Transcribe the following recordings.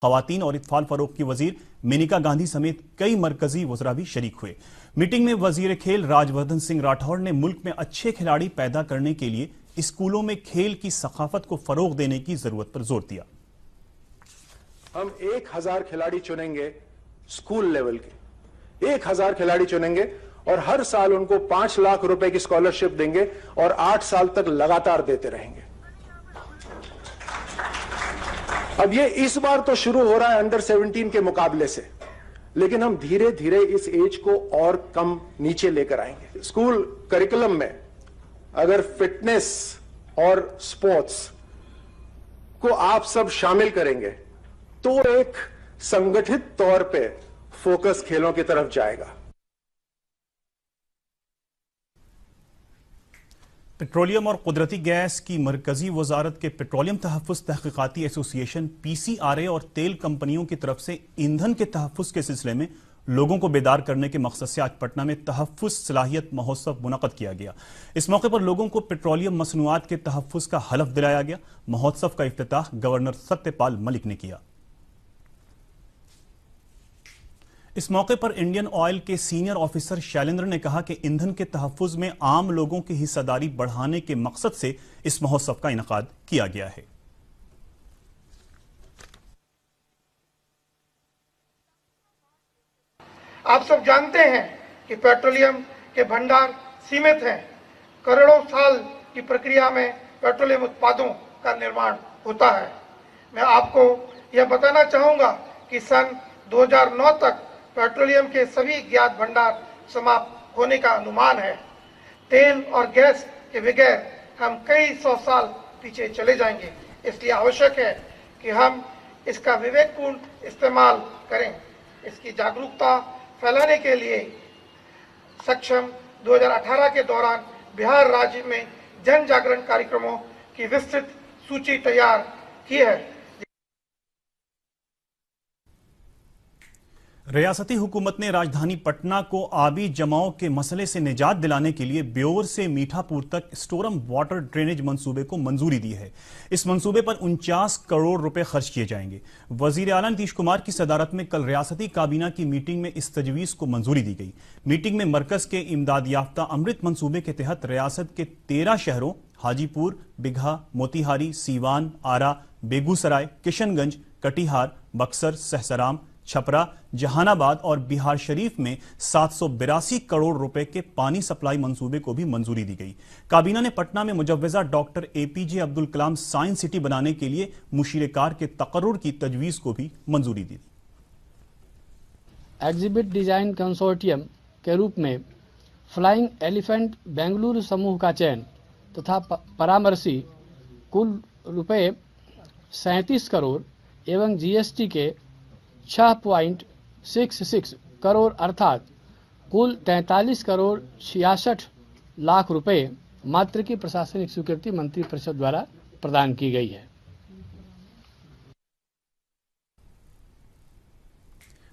खवातीन और इत्फाल फरोग की वजीर मेनका गांधी समेत कई मरकजी वज़रा भी शरीक हुए। मीटिंग में वजीर खेल राज्यवर्धन सिंह राठौड़ ने मुल्क में अच्छे खिलाड़ी पैदा करने के लिए स्कूलों में खेल की सकाफत को फरोग देने की जरूरत पर जोर दिया। हम 1000 खिलाड़ी चुनेंगे, स्कूल लेवल के 1000 खिलाड़ी चुनेंगे और हर साल उनको 5 लाख रुपए की स्कॉलरशिप देंगे और 8 साल तक लगातार देते रहेंगे। अब ये इस बार तो शुरू हो रहा है अंडर 17 के मुकाबले से, लेकिन हम धीरे धीरे इस एज को और कम नीचे लेकर आएंगे। स्कूल करिकुलम में अगर फिटनेस और स्पोर्ट्स को आप सब शामिल करेंगे तो एक संगठित तौर पे फोकस खेलों की तरफ जाएगा। पेट्रोलियम और कुदरती गैस की मरकजी वजारत के पेट्रोलियम तहफ़्फ़ुज़ तहक़ीक़ाती एसोसिएशन PCRA और तेल कंपनियों की तरफ से ईंधन के तहफ़्फ़ुज़ के सिलसिले में लोगों को बेदार करने के मकसद से आज पटना में तहफ़्फ़ुज़ सलाहियत महोत्सव मुनक़द किया गया। इस मौके पर लोगों को पेट्रोलियम मसनूआत के तहफ़्फ़ुज़ का हलफ दिलाया गया। महोत्सव का इफ्तिताह गवर्नर सत्यपाल मलिक ने किया। इस मौके पर इंडियन ऑयल के सीनियर ऑफिसर शैलेंद्र ने कहा कि ईंधन के तहफ़्फ़ुज़ में आम लोगों की हिस्सेदारी बढ़ाने के मकसद से इस महोत्सव का इनेकाद किया गया है। आप सब जानते हैं कि पेट्रोलियम के भंडार सीमित हैं। करोड़ों साल की प्रक्रिया में पेट्रोलियम उत्पादों का निर्माण होता है। मैं आपको यह बताना चाहूंगा कि सन 2009 तक पेट्रोलियम के सभी ज्ञात भंडार समाप्त होने का अनुमान है। तेल और गैस के बगैर हम कई 100 साल पीछे चले जाएंगे। इसलिए आवश्यक है कि हम इसका विवेकपूर्ण इस्तेमाल करें। इसकी जागरूकता फैलाने के लिए सक्षम 2018 के दौरान बिहार राज्य में जन जागरण कार्यक्रमों की विस्तृत सूची तैयार की है। रियासती हुकूमत ने राजधानी पटना को आबी जमाव के मसले से निजात दिलाने के लिए ब्योर से मीठापुर तक स्टोरम वाटर ड्रेनेज मंसूबे को मंजूरी दी है। इस मंसूबे पर 49 करोड़ रुपए खर्च किए जाएंगे। वजीर आला नीतीश कुमार की सदारत में कल रियासती काबीना की मीटिंग में इस तजवीज़ को मंजूरी दी गई। मीटिंग में मरकज के इमदाद याफ्ता अमृत मंसूबे के तहत रियासत के 13 शहरों हाजीपुर, बिघा, मोतिहारी, सीवान, आरा, बेगूसराय, किशनगंज, कटिहार, बक्सर, सहसराम, छपरा, जहानाबाद और बिहार शरीफ में 782 करोड़ रुपए के पानी सप्लाई मंसूबे को भी मंजूरी दी गई। काबीना ने पटना में मुजव्वजा doctor APJ Abdul Kalam science city बनाने के लिए मुशीर-ए-कार के तकर्रुर की तजवीज़ को भी मंजूरी दी। एग्जिबिट डिजाइन कंसोर्टियम के रूप में फ्लाइंग एलिफेंट बेंगलुरु समूह का चयन तथा परामर्शी कुल रुपए 37 करोड़ एवं GST के 6.66 करोड़ अर्थात कुल 43 करोड़ 66 लाख रुपए मात्र की प्रशासनिक स्वीकृति मंत्रिपरिषद द्वारा प्रदान की गई है।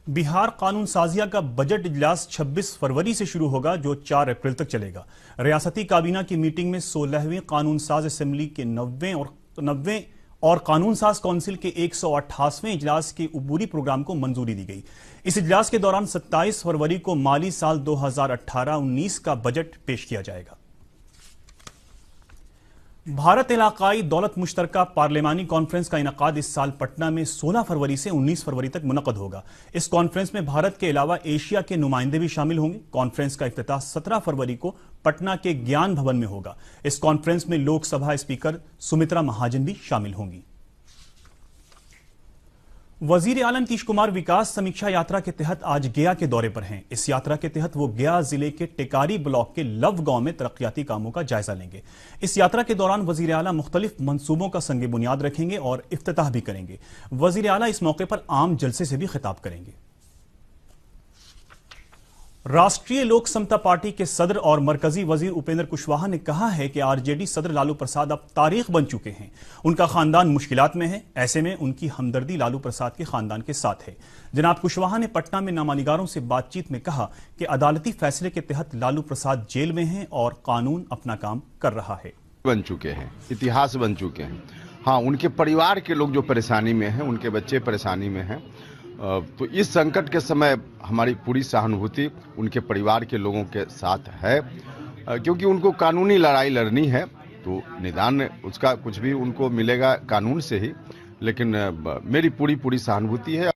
बिहार कानून साजिया का बजट इजलास 26 फरवरी से शुरू होगा, जो 4 अप्रैल तक चलेगा। रियासती काबीना की मीटिंग में 16वीं कानून साज असेंबली के 90वें और कानून साज काउंसिल के 188वें इजलास के अबूरी प्रोग्राम को मंजूरी दी गई। इस इजलास के दौरान 27 फरवरी को माली साल 2018-19 का बजट पेश किया जाएगा। भारत इलाकाई दौलत मुश्तरका पार्लिमानी कॉन्फ्रेंस का इनेकाद इस साल पटना में 16 फरवरी से 19 फरवरी तक मुनक़द होगा। इस कॉन्फ्रेंस में भारत के अलावा एशिया के नुमाइंदे भी शामिल होंगे। कॉन्फ्रेंस का इफ्तिताह 17 फरवरी को पटना के ज्ञान भवन में होगा। इस कॉन्फ्रेंस में लोकसभा स्पीकर सुमित्रा महाजन भी शामिल होंगी। वजीर आला नीतीश कुमार विकास समीक्षा यात्रा के तहत आज गया के दौरे पर हैं। इस यात्रा के तहत वो गया जिले के टेकारी ब्लॉक के लव गांव में तरक्याती कामों का जायजा लेंगे। इस यात्रा के दौरान वजीर आला मुख्तलिफ मंसूबों का संग बुनियाद रखेंगे और इफ्तिताह भी करेंगे। वजीर आला इस मौके पर आम जलसे से भी खिताब करेंगे। राष्ट्रीय लोक समता पार्टी के सदर और मरकजी वजीर उपेंद्र कुशवाहा ने कहा है कि आरजेडी सदर लालू प्रसाद अब तारीख बन चुके हैं। उनका खानदान मुश्किलात में है, ऐसे में उनकी हमदर्दी लालू प्रसाद के खानदान के साथ है। जनाब कुशवाहा ने पटना में नामानिगारों से बातचीत में कहा कि अदालती फैसले के तहत लालू प्रसाद जेल में हैं और कानून अपना काम कर रहा है। बन चुके हैं, इतिहास बन चुके हैं। हाँ, उनके परिवार के लोग जो परेशानी में हैं, उनके बच्चे परेशानी में हैं, तो इस संकट के समय हमारी पूरी सहानुभूति उनके परिवार के लोगों के साथ है, क्योंकि उनको कानूनी लड़ाई लड़नी है। तो निदान उसका कुछ भी उनको मिलेगा कानून से ही, लेकिन मेरी पूरी सहानुभूति है।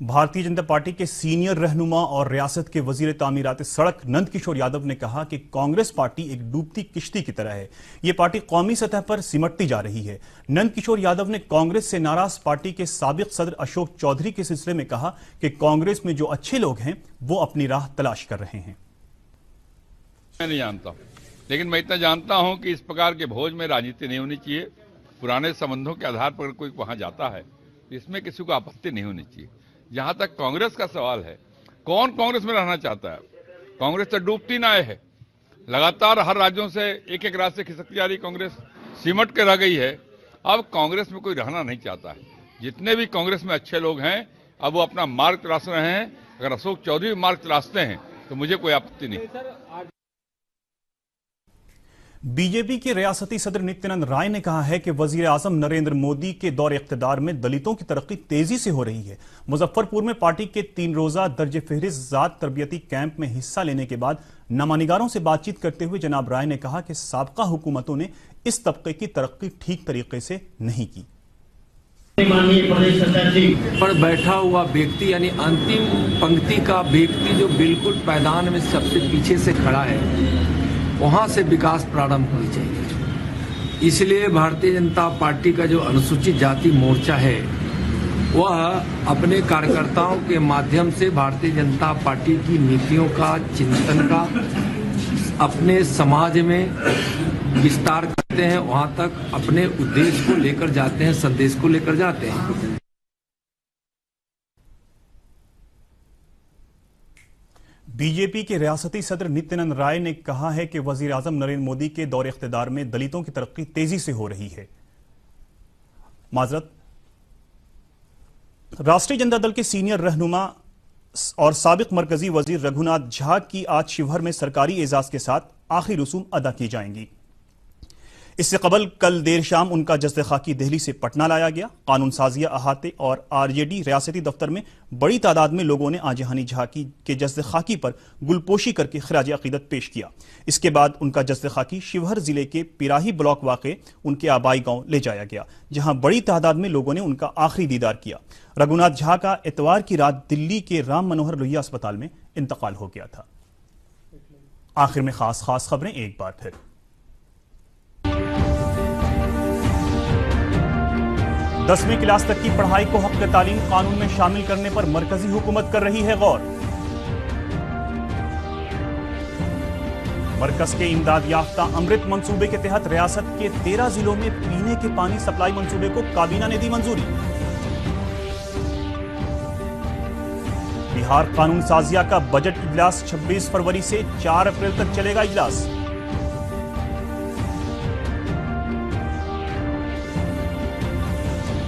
भारतीय जनता पार्टी के सीनियर रहनुमा और रियासत के वजीर तामीरात सड़क नंद किशोर यादव ने कहा कि कांग्रेस पार्टी एक डूबती किश्ती की तरह है। ये पार्टी कौमी सतह पर सिमटती जा रही है। नंद किशोर यादव ने कांग्रेस से नाराज पार्टी के साबिक सदर अशोक चौधरी के सिलसिले में कहा कि कांग्रेस में जो अच्छे लोग हैं वो अपनी राह तलाश कर रहे हैं। मैं नहीं जानता, लेकिन मैं इतना जानता हूं कि इस प्रकार के भोज में राजनीति नहीं होनी चाहिए। पुराने संबंधों के आधार पर कोई वहां जाता है, इसमें किसी को आपत्ति नहीं होनी चाहिए। जहां तक कांग्रेस का सवाल है, कौन कांग्रेस में रहना चाहता है? कांग्रेस तो डूबती ना है, लगातार हर राज्यों से एक राज्य से खिसकती जा रही कांग्रेस सिमट के रह गई है। अब कांग्रेस में कोई रहना नहीं चाहता है। जितने भी कांग्रेस में अच्छे लोग हैं, अब वो अपना मार्ग तलाश रहे हैं। अगर अशोक चौधरी मार्ग तलाशते हैं तो मुझे कोई आपत्ति नहीं। बीजेपी के रियासती सदर नित्यानंद राय ने कहा है कि वजीर आजम नरेंद्र मोदी के दौर इख्तिदार में दलितों की तरक्की तेजी से हो रही है। मुजफ्फरपुर में पार्टी के 3 रोजा दर्ज फहरिस्त जात तरबियती कैंप में हिस्सा लेने के बाद नमानिगारों से बातचीत करते हुए जनाब राय ने कहा कि साबका हुकूमतों ने इस तबके की तरक्की ठीक तरीके से नहीं की। पर बैठा हुआ व्यक्ति यानी अंतिम पंक्ति का व्यक्ति जो बिल्कुल मैदान में सबसे पीछे से खड़ा है, वहां से विकास प्रारंभ होनी चाहिए। इसलिए भारतीय जनता पार्टी का जो अनुसूचित जाति मोर्चा है, वह अपने कार्यकर्ताओं के माध्यम से भारतीय जनता पार्टी की नीतियों का चिंतन का अपने समाज में विस्तार करते हैं, वहां तक अपने उद्देश्य को लेकर जाते हैं, संदेश को लेकर जाते हैं। बीजेपी के रियासती सदर नित्यानंद राय ने कहा है कि वजीर आजम नरेंद्र मोदी के दौर इख्तिदार में दलितों की तरक्की तेजी से हो रही है। माजरत, राष्ट्रीय जनता दल के सीनियर रहनुमा और साबिक मरकजी वजीर रघुनाथ झा की आज शिवहर में सरकारी एजाज के साथ आखिरी रसूम अदा की जाएंगी। इससे कबल कल देर शाम उनका जस्द खाकी दिल्ली से पटना लाया गया। कानून साजिया अहाते और आरजेडी रियासती दफ्तर में बड़ी तादाद में लोगों ने आजहानी झा के जस्द खाकी पर गुलपोशी करके खराज अकीदत पेश किया। इसके बाद उनका जस्द खाकी शिवहर जिले के पिराही ब्लॉक वाक़े उनके आबाई गांव ले जाया गया, जहां बड़ी तादाद में लोगों ने उनका आखिरी दीदार किया। रघुनाथ झा का इतवार की रात दिल्ली के राम मनोहर लोहिया अस्पताल में इंतकाल हो गया था। आखिर में खास खबरें एक बार फिर। 10वीं क्लास तक की पढ़ाई को हक़ तालीम कानून में शामिल करने पर मरकजी हुकूमत कर रही है गौर। मरकज के इमदाद याफ्ता अमृत मंसूबे के तहत रियासत के 13 जिलों में पीने के पानी सप्लाई मंसूबे को काबीना ने दी मंजूरी। बिहार कानून साजिया का बजट इजलास 26 फरवरी से 4 अप्रैल तक चलेगा इजलास।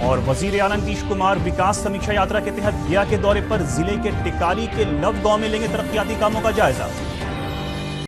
और वजीर आला नीतीश कुमार विकास समीक्षा यात्रा के तहत गया के दौरे पर जिले के टिकारी के लव गांव में लेंगे तरक्याती कामों का जायजा।